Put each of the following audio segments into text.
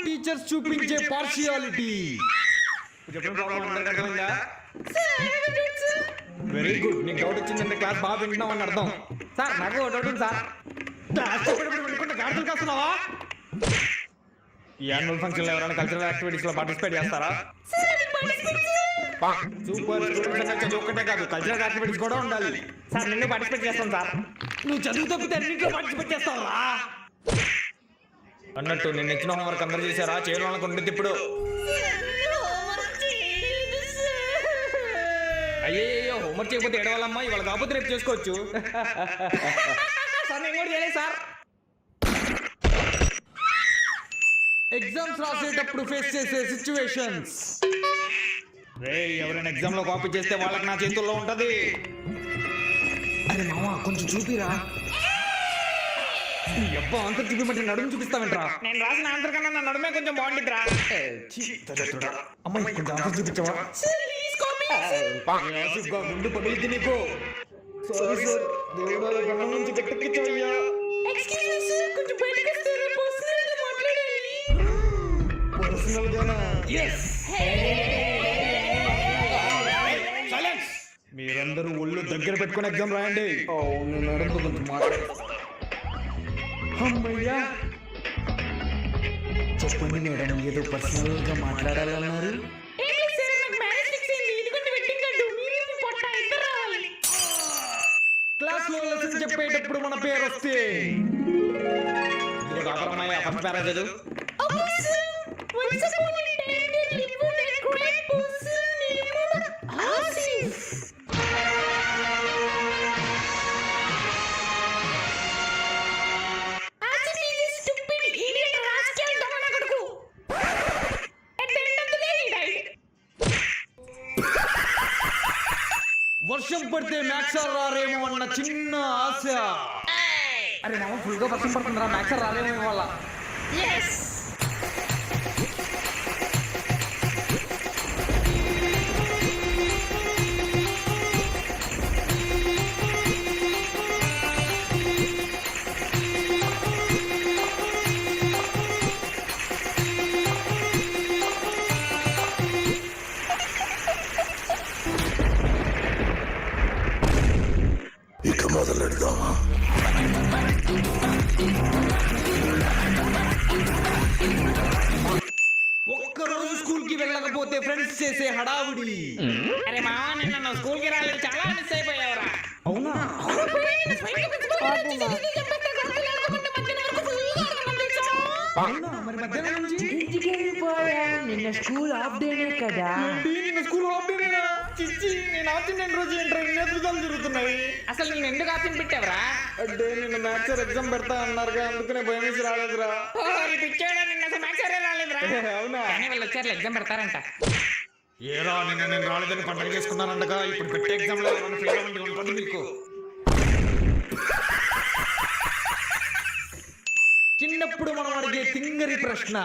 Teachers చూపించే partiality. Very good. నీకు doubt వచ్చిందంటే క్లాస్ బాగా వింటున్నావు అని అర్థం. సార్ నాకు డౌట్ ఉంది సార్. క్లాస్ చెప్పేటప్పుడు గాడులు కాస్తున్నావా? ఈ యాన్యువల్ ఫంక్షన్ లో ఎవరైనా కల్చరల్ యాక్టివిటీస్ లో పార్టిసిపేట్ చేస్తారా? సూపర్. స్టూడెంట్స్ ఒక్కటే కాదు, కల్చరల్ యాక్టివిటీస్ కూడా ఉండాలి. సార్ నిన్ను పార్టిసిపేట్ చేస్తాను సార్. నువ్వు చదువు తప్పితే అన్నింటిలో పార్టిసిపేట్ చేస్తావా? అన్నట్టు నేను ఇచ్చిన హోంవర్క్ అందరూ చేశారా? చేయడం వాళ్ళకు ఉండేది ఇప్పుడు. అయ్యో హోంవర్క్ చేయకపోతే ఏడవాలమ్మా, ఇవాళ కాకపోతే రేపు చేసుకోవచ్చు. సార్ నేను కూడా చేయలేదు సార్. ఎగ్జామ్స్ రాసేటప్పుడు ఫేస్ చేసే సిచ్యువేషన్స్. ఎవరైనా ఎగ్జామ్ లో కాపీ చేస్తే వాళ్ళకి నా చేతుల్లో ఉంటది. అరే మామా కొంచెం చూపిరా. అబ్బా ఆన్సర్ చూపిమంటే నడుము చూపిస్తావేంట్రా? నేను రాసిన ఆన్సర్ కన్నా నా నడుమే కొంచెం బాగుండిద్రా. అమ్మాయి కొంచెం ఆన్సర్ చూపించవా? ముందు పగిలిద్ది నీకు. సారీ సార్, దేవుడు గండం నుంచి గట్టెక్కించవయ్యా. పర్సనల్ గానా? మీరందరూ ఒళ్ళు దగ్గర పెట్టుకుని ఎగ్జామ్ రాయండి. చెప్పండి మేడం, ఏదో పర్సనల్ గా మాట్లాడాలన్నారు. క్లాస్ లో లెసన్ చెప్పేటప్పుడు మన పేరు వస్తే ఫస్ట్ పేరా చదువు. వర్షం పడితే మ్యాథ్స్ రారేమో అన్న చిన్న ఆశ. అరే మామ ఫుల్ గా వర్షం పడుతుందిరా, మ్యాథ్స్ రాలేమో వల్ల. ఇక మొదలెడదామా? ఒక్కరోజు స్కూల్ కి వెళ్ళకపోతే ఫ్రెండ్స్ చేసే హడావుడి. అరే మామ నిన్న స్కూల్ కి రాలేదు, చాలా మిస్ అయిపోయావురా. అవునా? మరి మధ్యాహ్నం నుంచి ఇంటికి వెళ్ళిపోయా. నిన్న స్కూల్ హాఫ్ డేనే కదా. నిన్న స్కూల్ హాఫ్ డేనేనా? చిచ్చి, నేను ఆబ్సెంట్ రోజు ఏంట్రా ఇన్ని అద్భుతాలు జరుగుతున్నాయి. అసలు నేను ఎందుకు ఆబ్సెంట్ పెట్టావరా? అంటే నిన్న మ్యాథ్స్ ఎగ్జామ్ పెడతా అన్నారుగా, అందుకనే భయం వేసి రాలేదురా. అవునా? వాళ్ళు వచ్చారు ఎగ్జామ్ పెడతారంట. ఏరా నిన్న నేను రాలేదని పండుగ చేసుకున్నానంటగా, ఇప్పుడు పెట్టే ఎగ్జామ్ లో ఉంటుంది మీకు. చిన్నప్పుడు మనం అడిగే తింగరి ప్రశ్న.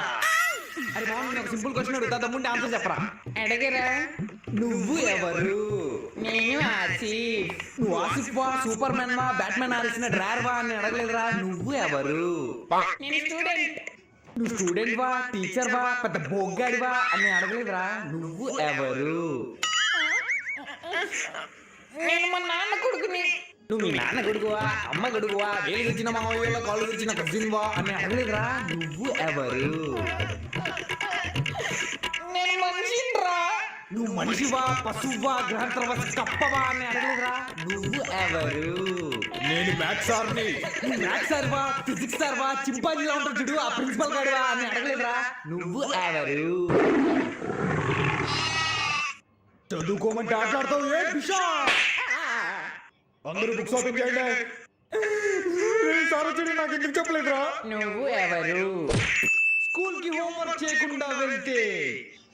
అరే బాగుంది, ఒక సింపుల్ క్వశ్చన్ అడుగుతా, తమ్ముంటే ఆన్సర్ చెప్పరా? అడిగరా. నువ్వు ఎవరు? నేను ఆసిఫ్. నువ్వు ఆసిఫ్ వా, సూపర్ మ్యాన్ వా, బ్యాట్మెన్ ఆరేసిన డ్రైవర్ వా అని అడగలేదురా. నువ్వు ఎవరు? నేను స్టూడెంట్. నువ్వు స్టూడెంట్ వా, టీచర్ వా, పెద్ద బొగ్గాడి వా అని అడగలేదురా. నువ్వు ఎవరు? నేను మా నాన్న కొడుకుని. నువ్వు మీ నాన్న కొడుకువా, అమ్మ కొడుకువా, వేలు తెచ్చిన మామయ్యలో కాళ్ళు తెచ్చిన కజిన్ వా అని అడగలేదురా. నువ్వు ఎవరు? నేను మనిషిరా. నువ్వు మనిషివా, పశువా, గ్రహంతరవా, కప్పవా అని అడగలేదురా. నువ్వు ఎవరు? నేను మ్యాథ్స్ సార్ని. నువ్వు మ్యాథ్స్ సార్ వా, ఫిజిక్స్ సార్ వా, చింపాజీలా ఉంటాడు చూడు ఆ ప్రిన్సిపల్ గాడివా అని అడగలేదురా. నువ్వు ఎవరు? చదువుకోమంటే ఆటలాడతావు ఏ పిషా? అందరూ బుక్స్ ఓపెన్ చేయండి. సార్ వచ్చి నాకు ఎందుకు చెప్పలేదురా. నువ్వు ఎవరు? స్కూల్ కి హోంవర్క్ చేయకుండా వెళ్తే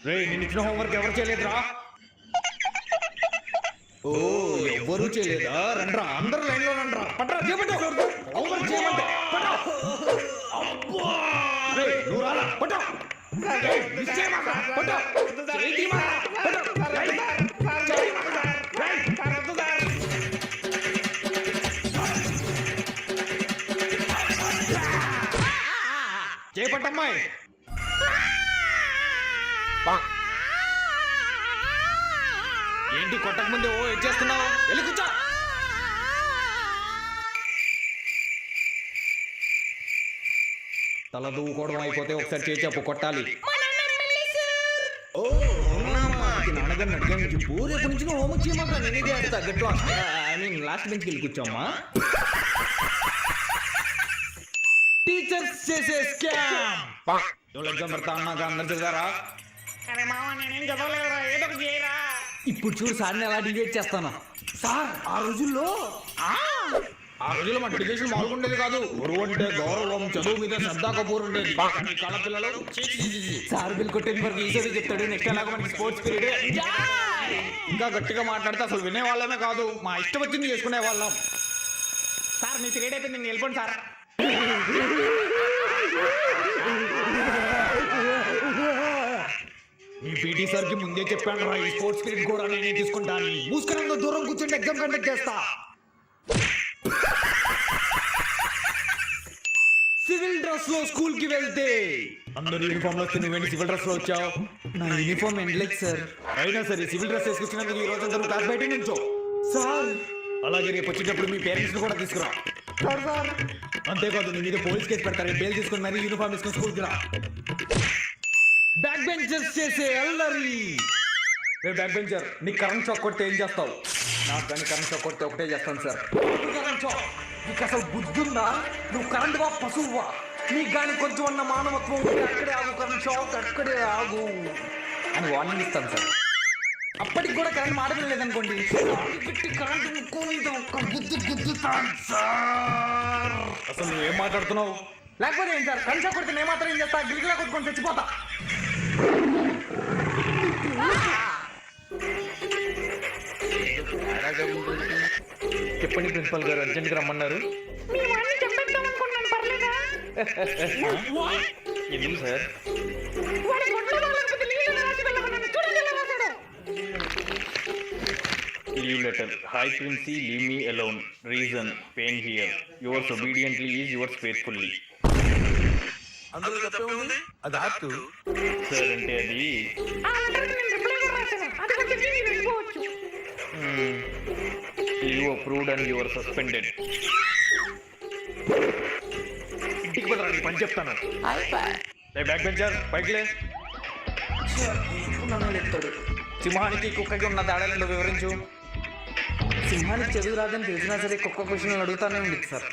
నేను ఇచ్చిన హోంవర్క్ ఎవరు చేయలేదురా? ఓ ఎవరు చేయలేదా? రండ్రా అందరూ లైన్ లో రండ్రా. పట్రా చేయమంటే హోంవర్క్ చేయమంటే నువ్వు రాలా పట్ట. చేపట్టమ్మాయి ఏంటి కొట్టక ముందే ఓ ఏం చేస్తున్నావు? వెళ్ళి కూర్చో. తల దూకోవడం అయిపోతే ఒకసారి చేయి చెప్పు కొట్టాలి. ఓ అవునమ్మా, నాన్నగారిని అడిగాను చెప్పు. రేపు నుంచి నువ్వు హోంవర్క్ చేయమాక, నేనే చేస్తా. గట్టు ఐ మీన్ లాస్ట్ బెంచ్కి వెళ్ళి కూర్చోమ్మా. టీచర్స్ చేసే స్కామ్. ఎవరు ఎగ్జామ్ పెడతా అన్నాక అందరు చదివారా? ఇప్పుడు చూడు సార్ని ఎలా డిబేట్ చేస్తాను. సార్ ఆ రోజుల్లో మా డెడికేషన్ మాల్గొండేది కాదు. గురువు అంటే గౌరవం, చదువు మీద శ్రద్ధా కపూర్ ఉండేది. కళ పిల్లలు సార్ బిల్ కొట్టేది వరకు ఈసారి చెప్తాడు. నెక్స్ట్ ఎలాగో మనకి స్పోర్ట్స్ పీరియడ్. ఇంకా గట్టిగా మాట్లాడితే అసలు వినే వాళ్ళమే కాదు, మా ఇష్టం వచ్చింది చేసుకునే వాళ్ళం. సార్ మీ పీరియడ్ అయిపోయింది, నేను వెళ్ళిపోండి సార్. మీ పీటీ సార్ కి ముందే చెప్పాను రా, ఈ స్పోర్ట్స్ పీరియడ్ కూడా నేనే తీసుకుంటాను. మూసుకున్నంత దూరం కూర్చొని ఎగ్జామ్ కండక్ట్ చేస్తా. సివిల్ డ్రెస్ లో స్కూల్ కి వెళ్తే అందరూ యూనిఫామ్ లో వస్తే నువ్వేంటి సివిల్ డ్రెస్ లో వచ్చావు? నా యూనిఫామ్ ఎండ్లెక్ సార్. అయినా సరే సివిల్ డ్రెస్ వేసుకొచ్చినందుకు ఈ రోజు అందరూ క్లాస్ బయట నుంచో సార్. అలాగే రేపు వచ్చేటప్పుడు మీ పేరెంట్స్ కూడా తీసుకురా సార్. అంతేకాదు నీ మీద పోలీస్ కేసు పెడతారు. బెయిల్ తీసుకుని మరి యూనిఫామ్ వేసుకుని స్కూల్కి రా. బ్యాక్ బెంచర్స్ చేసే అల్లరి. రే బ్యాక్ బెంచర్, నీ కరెంట్ షాక్ కొడితే ఏం చేస్తావు? నాకు కానీ కరెంట్ షాక్ కొడితే ఒకటే చేస్తాను సార్. Current shock. నీకు అసలు బుద్ధుందా? నువ్వు కరెంట్ వా పశువువా? నీకు కానీ కొంచెం అన్న మానవత్వం ఉంటే అక్కడే ఆగు, కరెంట్ షాక్ అక్కడే ఆగు అని వార్నింగ్ ఇస్తాను సార్. అప్పటికి కూడా కరెంట్ మాడలేదనుకోండి, కరెంట్ గుద్దుతాను సార్. అసలు నువ్వేం మాట్లాడుతున్నావు? లేకపోతే ఏం సార్, కరెంట్ షాక్ కొడితే నేను మాత్రం ఏం చేస్తా? గిరిగిలా కొట్టుకొని చచ్చిపోతా. చెప్పండి ప్రిన్సిపల్ గారు, అర్జెంట్గా రమ్మన్నారు. ఎందుకు sir? Leave letter. Hi Princy, leave me alone. Reason, pain here. Yours obediently is yours faithfully. అందులో తప్పే ఉంది, అది యాక్ట్. Sir అంటే అది you approved and you are suspended. ఇంటికి పదరా, పని చెప్తాను. బ్యాక్ బెంచర్ పైకి లే. సింహానికి కుక్కకి ఉన్న తేడాలను వివరించు. సింహానికి చదువు రాదని తెలిసినా సరే కుక్క క్వశ్చన్లు అడుగుతానే ఉంది సార్.